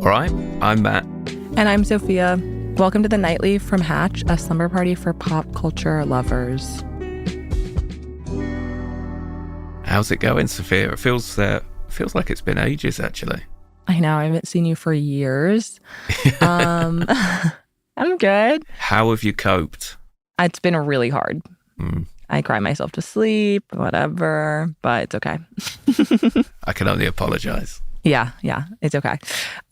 All right, I'm Matt. And I'm Sophia. Welcome to The Nightly from Hatch, a slumber party for pop culture lovers. How's it going, Sophia? It feels like it's been ages, actually. I know, I haven't seen you for years. I'm good. How have you coped? It's been really hard. I cry myself to sleep, whatever, but it's okay. I can only apologize. Yeah, it's okay.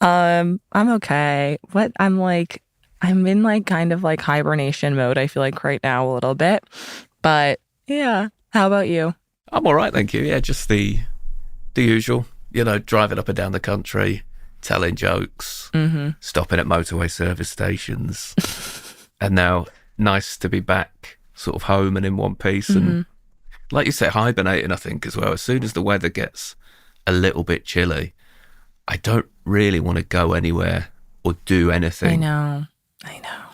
I'm okay. I'm in kind of hibernation mode, I feel like right now a little bit. But yeah, how about you? I'm all right, thank you. Yeah, just the usual, driving up and down the country, telling jokes, stopping at motorway service stations. And now, nice to be back sort of home and in one piece. And like you said, hibernating, I think, as well. As soon as the weather gets a little bit chilly, I don't really want to go anywhere or do anything. I know.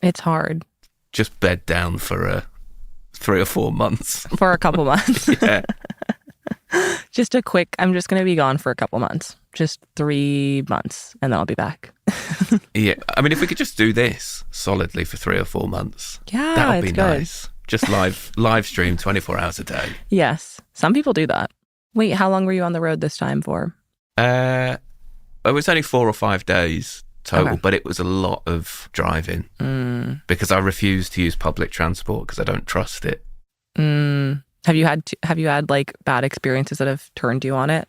It's hard. Just bed down for 3 or 4 months. For a couple months. Yeah. I'm just going to be gone for a couple months. Just 3 months, and then I'll be back. Yeah. I mean, if we could just do this solidly for 3 or 4 months, yeah, that would be good. nice. Just live stream 24 hours a day. Yes. Some people do that. Wait, how long were you on the road this time for? It was only 4 or 5 days total, Okay. but it was a lot of driving because I refuse to use public transport because I don't trust it. Have you had bad experiences that have turned you on it?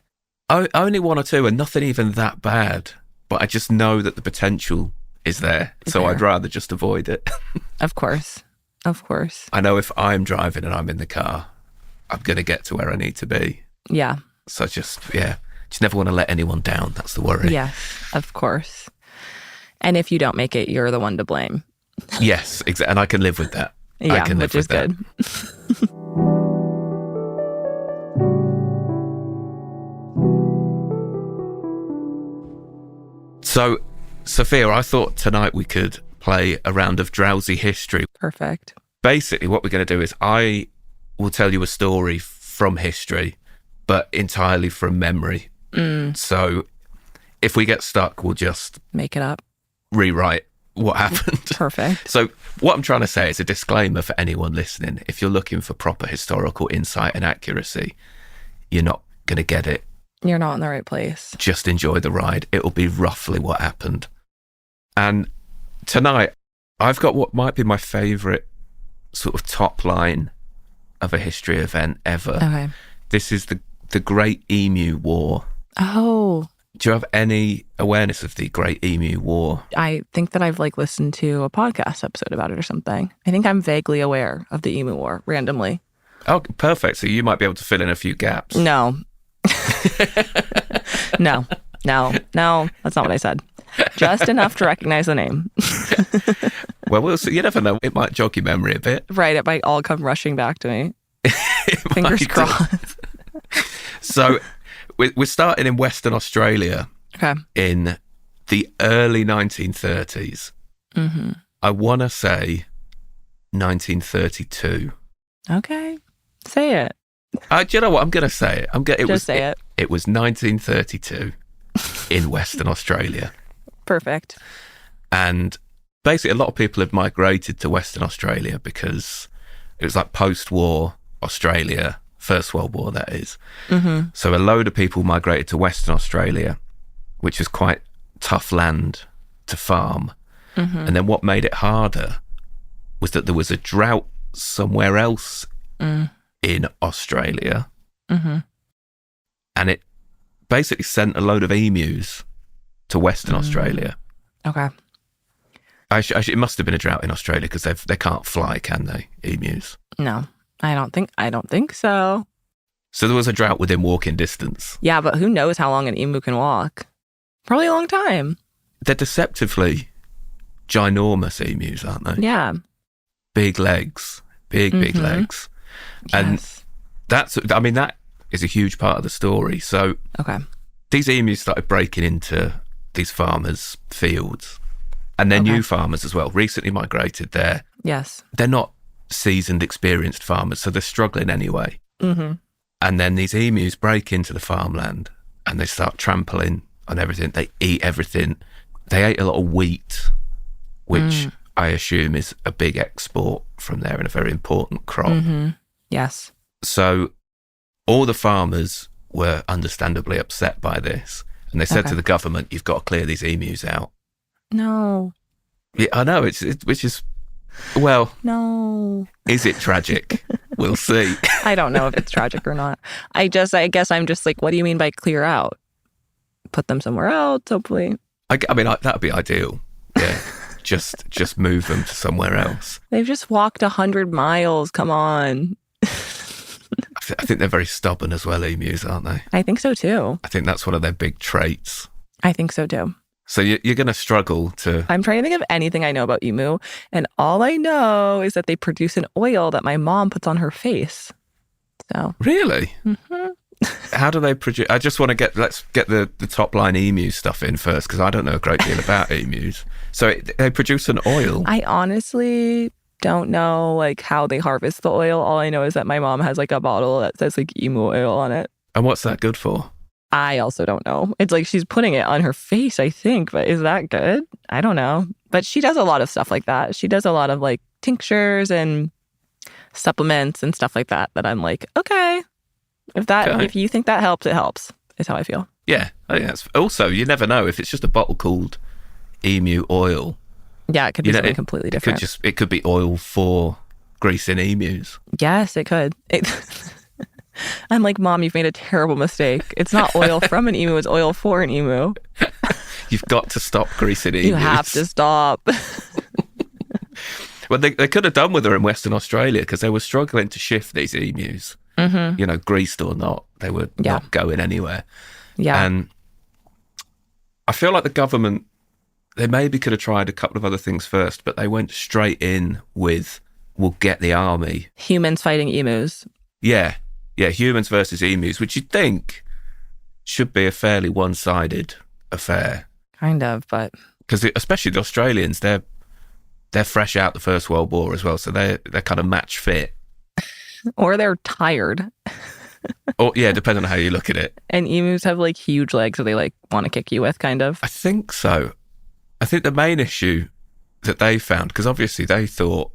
Only 1 or 2, and nothing even that bad. But I just know that the potential is there, so I'd rather just avoid it. Of course. I know if I'm driving and I'm in the car, I'm going to get to where I need to be. Yeah. So just never want to let anyone down. That's the worry. Yes, of course. And if you don't make it, you're the one to blame. Yes, exactly. And I can live with that. Yeah, I can live which is with good. that. So, Sophia, I thought tonight we could play a round of Drowsy history. Perfect. Basically, what we're going to do is I will tell you a story from history, but entirely from memory. So if we get stuck, we'll just Make it up. rewrite what happened. Perfect. So what I'm trying to say is a disclaimer for anyone listening. If you're looking for proper historical insight and accuracy, you're not going to get it. You're not in the right place. Just enjoy the ride. It'll be roughly what happened. And tonight, I've got what might be my favourite sort of top line of a history event ever. Okay. This is the Great Emu War. Oh, Do you have any awareness of the Great Emu War? I think that I've listened to a podcast episode about it or something. I think I'm vaguely aware of the Emu War randomly. Oh, perfect. So you might be able to fill in a few gaps. No. No, that's not what I said. Just enough to recognize the name. Well, we'll see. You never know. It might jog your memory a bit. Right, it might all come rushing back to me. Fingers crossed. So we're starting in Western Australia Okay. in the early 1930s. I want to say 1932. Okay. Say it. Do you know what? I'm going to say it. Say it. It was 1932 in Western Australia. Perfect. And basically, a lot of people had migrated to Western Australia because it was like post-war Australia, First World War, that is. So a load of people migrated to Western Australia, which is quite tough land to farm. And then what made it harder was that there was a drought somewhere else in Australia. And it basically sent a load of emus to Western Australia. Okay. It must have been a drought in Australia because they can't fly, can they, emus? No, I don't think so. So there was a drought within walking distance. Yeah, but who knows how long an emu can walk? Probably a long time. They're deceptively ginormous emus, aren't they? Yeah. Big legs, big legs. And Yes. that is a huge part of the story. So Okay. these emus started breaking into these farmers' fields, and they're new farmers as well, recently migrated there. Yes. They're not seasoned, experienced farmers, so they're struggling anyway. And then these emus break into the farmland and they start trampling and everything. They eat everything. They ate a lot of wheat, which I assume is a big export from there and a very important crop. Yes. So all the farmers were understandably upset by this. And they said to the government, you've got to clear these emus out. No. Yeah, I know, which is, well, no. Is it tragic? We'll see. I don't know if it's tragic or not. I guess I'm just like, what do you mean by clear out? Put them somewhere else, hopefully. I mean, that would be ideal. Yeah. just move them to somewhere else. They've just walked 100 miles. Come on. I think they're very stubborn as well, emus, aren't they? I think so too. I think that's one of their big traits. I think so too. So you're going to struggle to... I'm trying to think of anything I know about emu, and all I know is that they produce an oil that my mom puts on her face. So Really? How do they produce... I just want to let's get the top line emu stuff in first, because I don't know a great deal about emus. So they produce an oil? I honestly don't know like how they harvest the oil. All I know is that my mom has like a bottle that says like emu oil on it. And what's that good for? I also don't know. It's like she's putting it on her face, I think, but is that good? I don't know. But she does a lot of stuff like that. She does a lot of like tinctures and supplements and stuff like that I'm like, okay, if you think that helps, it helps, is how I feel. Yeah. I think that's, also, you never know if it's just a bottle called emu oil. Yeah, it could be something completely different. It could be oil for greasing emus. Yes, it could. I'm like, Mom, you've made a terrible mistake. It's not oil from an emu, it's oil for an emu. You've got to stop greasing emus. You have to stop. Well, they could have done with her in Western Australia because they were struggling to shift these emus. You know, greased or not, they were not going anywhere. Yeah. And I feel like the government, they maybe could have tried a couple of other things first, but they went straight in with, we'll get the army. Humans fighting emus. Yeah, humans versus emus, which you'd think should be a fairly one-sided affair. Kind of, but... Because especially the Australians, they're fresh out the First World War as well, so they're kind of match fit. Or they're tired. Or yeah, depending on how you look at it. And emus have like huge legs that they like want to kick you with, kind of. I think so. I think the main issue that they found, because obviously they thought,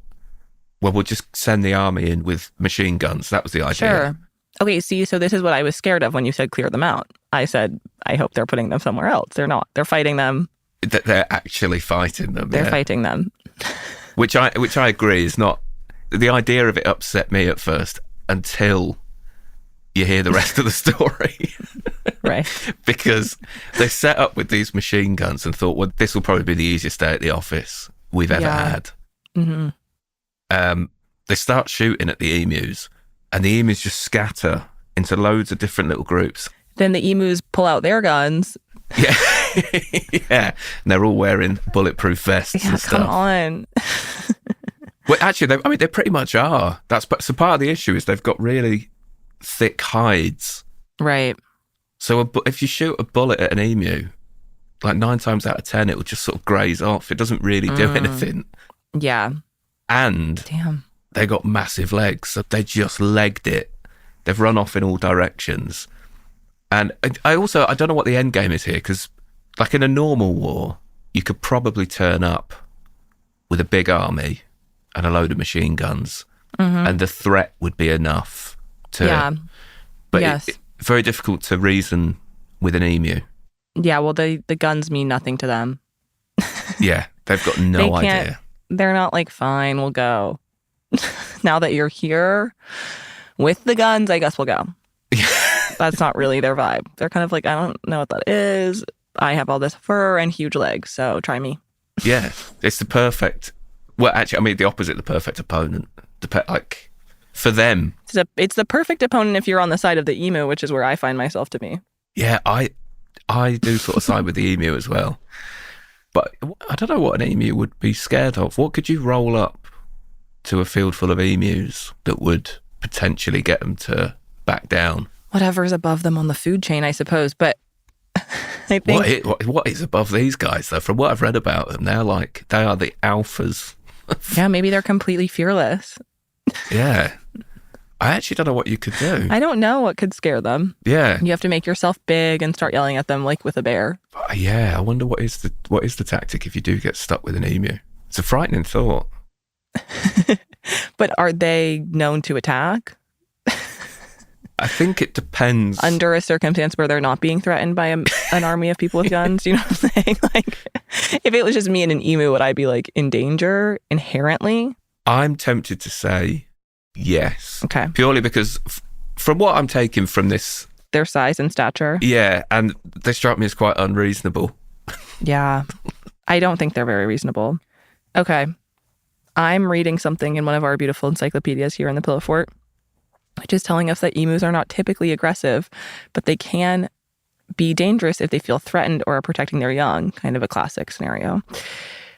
well, we'll just send the army in with machine guns. That was the idea. Sure. Okay, see, so this is what I was scared of when you said clear them out. I said, I hope they're putting them somewhere else. They're not. They're fighting them. They're actually fighting them. They're fighting them. Which I agree is not... The idea of it upset me at first until you hear the rest of the story. Right. Because they set up with these machine guns and thought, well, this will probably be the easiest day at the office we've ever had. They start shooting at the emus, and the emus just scatter into loads of different little groups. Then the emus pull out their guns. Yeah. Yeah. And they're all wearing bulletproof vests and stuff. Come on. Well, actually, they pretty much are. So part of the issue is they've got really thick hides. Right. So if you shoot a bullet at an emu, like 9 times out of 10, it will just sort of graze off. It doesn't really do anything. Yeah. And they got massive legs, so they just legged it. They've run off in all directions. And I don't know what the end game is here, because like in a normal war, you could probably turn up with a big army and a load of machine guns, and the threat would be enough to... Yeah. But it's very difficult to reason with an emu. Yeah, well, the guns mean nothing to them. Yeah, they've got no idea. They're not like, fine, we'll go. Now that you're here with the guns, I guess we'll go. That's not really their vibe. They're kind of like, I don't know what that is. I have all this fur and huge legs, so try me. Yeah, it's the perfect... Well, actually, I mean, the opposite, the perfect opponent. Like, for them... It's the perfect opponent if you're on the side of the emu, which is where I find myself to be. Yeah, I do sort of side with the emu as well. But I don't know what an emu would be scared of. What could you roll up to a field full of emus that would potentially get them to back down? Whatever's above them on the food chain, I suppose. But I think... What is above these guys, though? From what I've read about them, they are the alphas. Yeah, maybe they're completely fearless. Yeah. I actually don't know what you could do. I don't know what could scare them. Yeah. You have to make yourself big and start yelling at them like with a bear. Yeah, I wonder what is the tactic if you do get stuck with an emu. It's a frightening thought. But are they known to attack? I think it depends. Under a circumstance where they're not being threatened by an army of people with guns, you know what I'm saying? Like, if it was just me and an emu, would I be like in danger inherently? I'm tempted to say yes. Okay. Purely because from what I'm taking from this... Their size and stature? Yeah, and they strike me as quite unreasonable. Yeah. I don't think they're very reasonable. Okay. I'm reading something in one of our beautiful encyclopedias here in the Pillow Fort, which is telling us that emus are not typically aggressive, but they can be dangerous if they feel threatened or are protecting their young, kind of a classic scenario.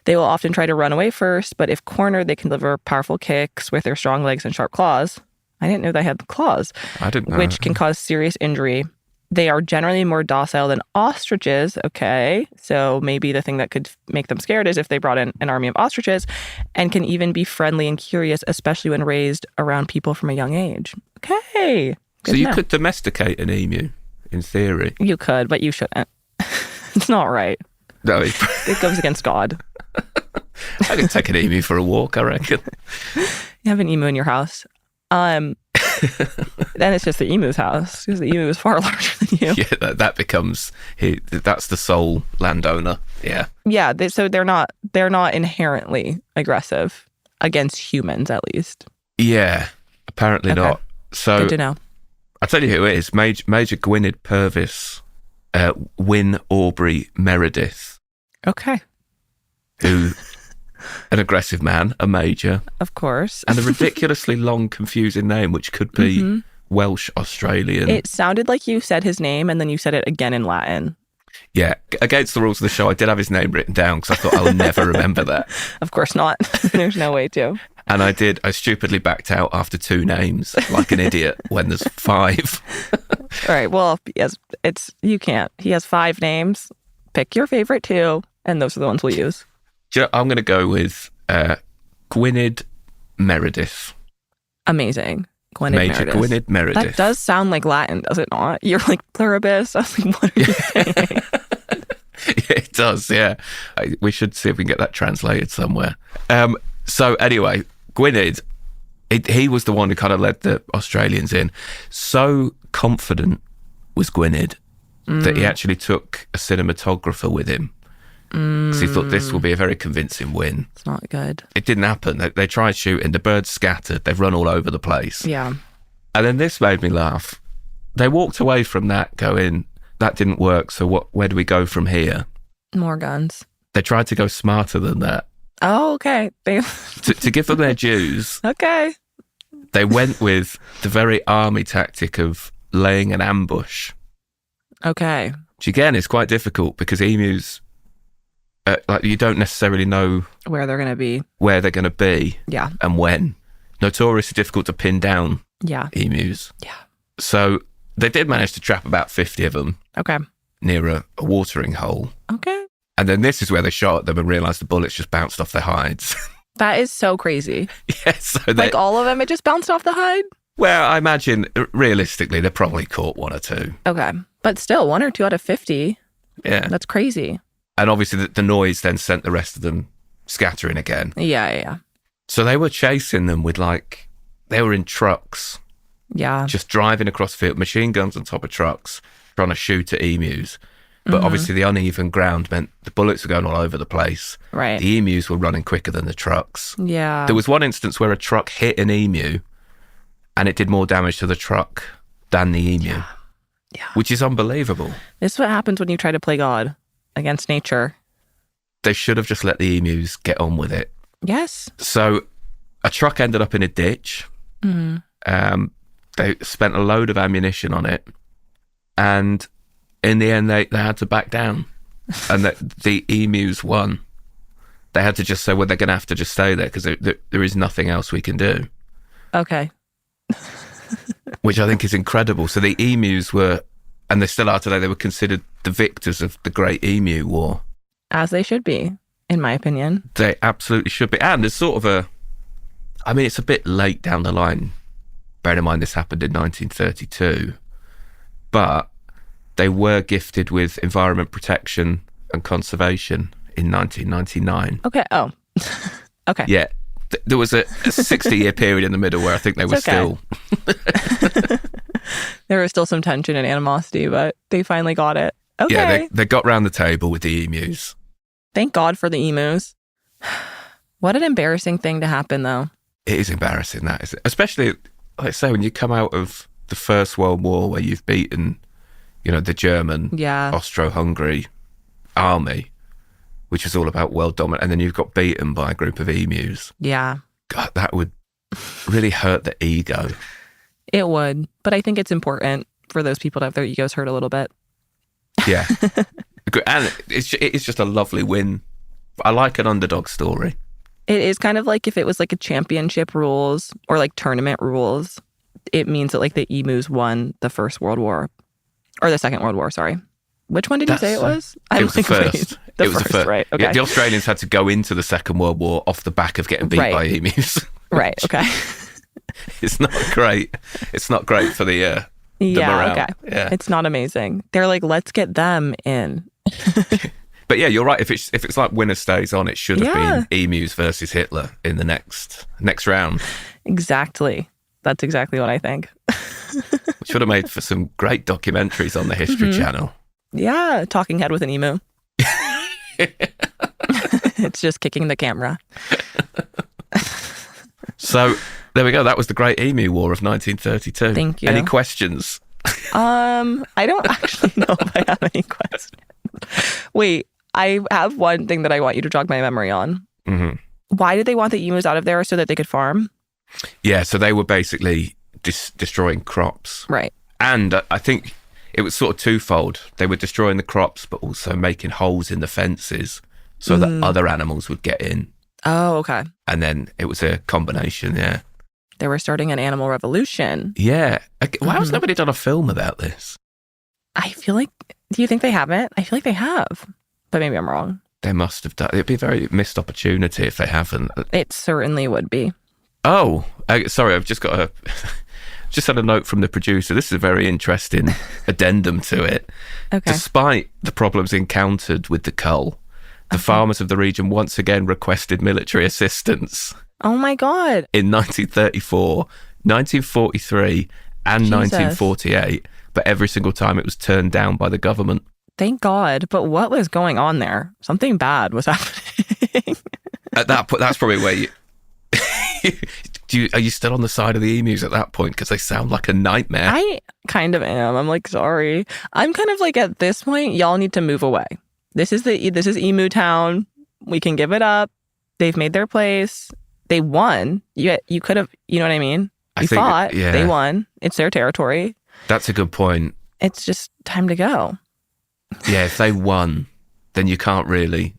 They will often try to run away first, but if cornered, they can deliver powerful kicks with their strong legs and sharp claws. I didn't know they had claws. I didn't know. Which can cause serious injury. They are generally more docile than ostriches. Okay, so maybe the thing that could make them scared is if they brought in an army of ostriches, and can even be friendly and curious, especially when raised around people from a young age. Okay. So you could domesticate an emu, in theory. You could, but you shouldn't. It's not right. No, It goes against God. I could take an emu for a walk, I reckon. You have an emu in your house. Then it's just the emu's house, because the emu is far larger than you. Yeah, that becomes that's the sole landowner. Yeah. Yeah, so they're not inherently aggressive against humans, at least. Yeah, apparently Okay. not. So Good to know. I'll tell you who it is. Major Gwynedd Purvis, Wyn Aubrey Meredith, Okay, who an aggressive man, a major, of course. and a ridiculously long, confusing name, which could be Welsh Australian. It sounded like you said his name and then you said it again in Latin. Yeah, against the rules of the show, I did have his name written down because I thought I'll never remember that. Of course not. There's no way to. And I stupidly backed out after 2 names, like an idiot, when there's 5. All right, well, yes, you can't. He has 5 names. Pick your favorite 2, and those are the ones we'll use. I'm going to go with Gwynedd Meredith. Amazing. Major Gwynedd Meredith. That does sound like Latin, does it not? You're like pluribus. I was like, what are you saying? Yeah, it does, yeah. We should see if we can get that translated somewhere. So anyway, Gwynedd, he was the one who kind of led the Australians in. So confident was Gwynedd that he actually took a cinematographer with him. Because he thought this will be a very convincing win. It's not good. It didn't happen. They tried shooting. The birds scattered. They've run all over the place. Yeah. And then this made me laugh. They walked away from that going, that didn't work, so where do we go from here? More guns. They tried to go smarter than that. Oh, okay. To give them their dues, Okay. they went with the very army tactic of laying an ambush. Okay. Which again is quite difficult because emus, like you don't necessarily know Where they're going to be. where they're going to be Yeah. and when. Notoriously difficult to pin down Yeah. emus. Yeah. So they did manage to trap about 50 of them Okay. near a watering hole. Okay. And then this is where they shot at them and realised the bullets just bounced off their hides. That is so crazy. Yeah, so Like all of them, it just bounced off the hide? well, I imagine realistically they probably caught 1 or 2. Okay. But still, 1 or 2 out of 50. Yeah. That's crazy. And obviously the noise then sent the rest of them scattering again. Yeah. So they were chasing them with they were in trucks, Yeah. just driving across the field, machine guns on top of trucks, trying to shoot at emus. But obviously the uneven ground meant the bullets were going all over the place. Right. The emus were running quicker than the trucks. Yeah. There was one instance where a truck hit an emu and it did more damage to the truck than the emu. Yeah. Which is unbelievable. This is what happens when you try to play God against nature. They should have just let the emus get on with it. Yes. So a truck ended up in a ditch. They spent a load of ammunition on it. And in the end, they had to back down. And the emus won. They had to just say, well, they're going to have to just stay there because there is nothing else we can do. Okay. Which I think is incredible. So the emus were, and they still are today, they were considered the victors of the Great Emu War. As they should be, in my opinion. They absolutely should be. And there's sort of it's a bit late down the line bear in mind this happened in 1932, but they were gifted with environment protection and conservation in 1999. Okay. Oh, okay. Yeah. There was a 60-year period in the middle where I think they were still... There was still some tension and animosity, but they finally got it. Okay. Yeah, they got round the table with the emus. Thank God for the emus. What an embarrassing thing to happen, though. It is embarrassing, that is. Especially, like I say, when you come out of the First World War where you've beaten, the German, Austro-Hungary army, which was all about world dominance, and then you've got beaten by a group of emus. Yeah. God, that would really hurt the ego. It would, but I think it's important for those people to have their egos hurt a little bit. Yeah. And it's just a lovely win. I like an underdog story. It is kind of like if it was like a championship rules or like tournament rules, it means that like the emus won the First World War or the Second World War, sorry. Which one did you say it was? It was the first. It was the first, right? Okay. Yeah, the Australians had to go into the Second World War off the back of getting beat by emus. Right, okay. It's not great. It's not great for the morale. Okay. Yeah. It's not amazing. They're like, let's get them in. But yeah, you're right. If it's like winner stays on, it should have been emus versus Hitler in the next round. Exactly. That's exactly what I think. Which would have made for some great documentaries on the History Channel. Yeah, talking head with an emu. It's just kicking the camera. So there we go. That was the Great Emu War of 1932. Thank you. Any questions? I don't actually know if I have any questions. Wait, I have one thing that I want you to jog my memory on. Mm-hmm. Why did they want the emus out of there so that they could farm? Yeah, so they were basically destroying crops. Right. And I think it was sort of twofold. They were destroying the crops, but also making holes in the fences so that other animals would get in. Oh, okay. And then it was a combination, yeah. They were starting an animal revolution. Yeah. Why has nobody done a film about this? I feel like, do you think they haven't? I feel like they have, but maybe I'm wrong. They must have done. It'd be a very missed opportunity if they haven't. It certainly would be. Oh, sorry, I've just got just had a note from the producer. This is a very interesting addendum to it. Okay. Despite the problems encountered with the cull, the farmers of the region once again requested military assistance. Oh my God. In 1934, 1943 and 1948, but every single time it was turned down by the government. Thank God. But what was going on there? Something bad was happening. At that point, that's probably where you... Are you still on the side of the emus at that point? Because they sound like a nightmare. I kind of am. I'm like, sorry. I'm kind of like, at this point, y'all need to move away. This is Emu Town. We can give it up. They've made their place. They won. You could have, you know what I mean? You fought. Yeah. They won. It's their territory. That's a good point. It's just time to go. Yeah, if they won, then you can't really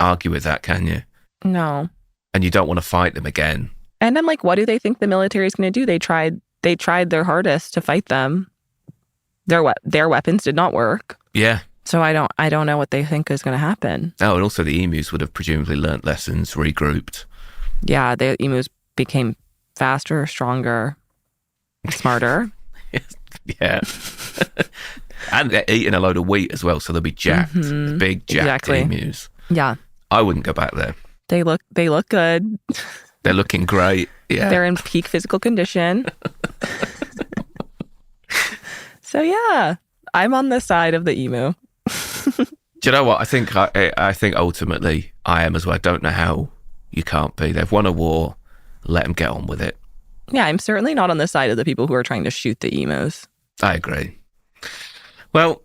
argue with that, can you? No. And you don't want to fight them again. And I'm like, what do they think the military is going to do? They tried their hardest to fight them. Their weapons did not work. Yeah. So I don't know what they think is going to happen. Oh, and also the emus would have presumably learnt lessons, regrouped. Yeah, the emus became faster, stronger, smarter. Yeah. And they're eating a load of wheat as well, so they'll be jacked. Big jacked emus. Yeah. I wouldn't go back there. They look good. They're looking great. Yeah. They're in peak physical condition. So yeah, I'm on the side of the emu. Do you know what? I think ultimately I am as well. I don't know how you can't be. They've won a war. Let them get on with it. Yeah, I'm certainly not on the side of the people who are trying to shoot the emus. I agree. Well,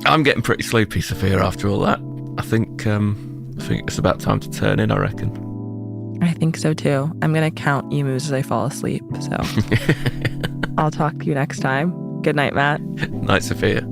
I'm getting pretty sleepy, Sophia, after all that. I think it's about time to turn in, I reckon. I think so too. I'm going to count emus as I fall asleep. So I'll talk to you next time. Good night, Matt. Night, Sophia.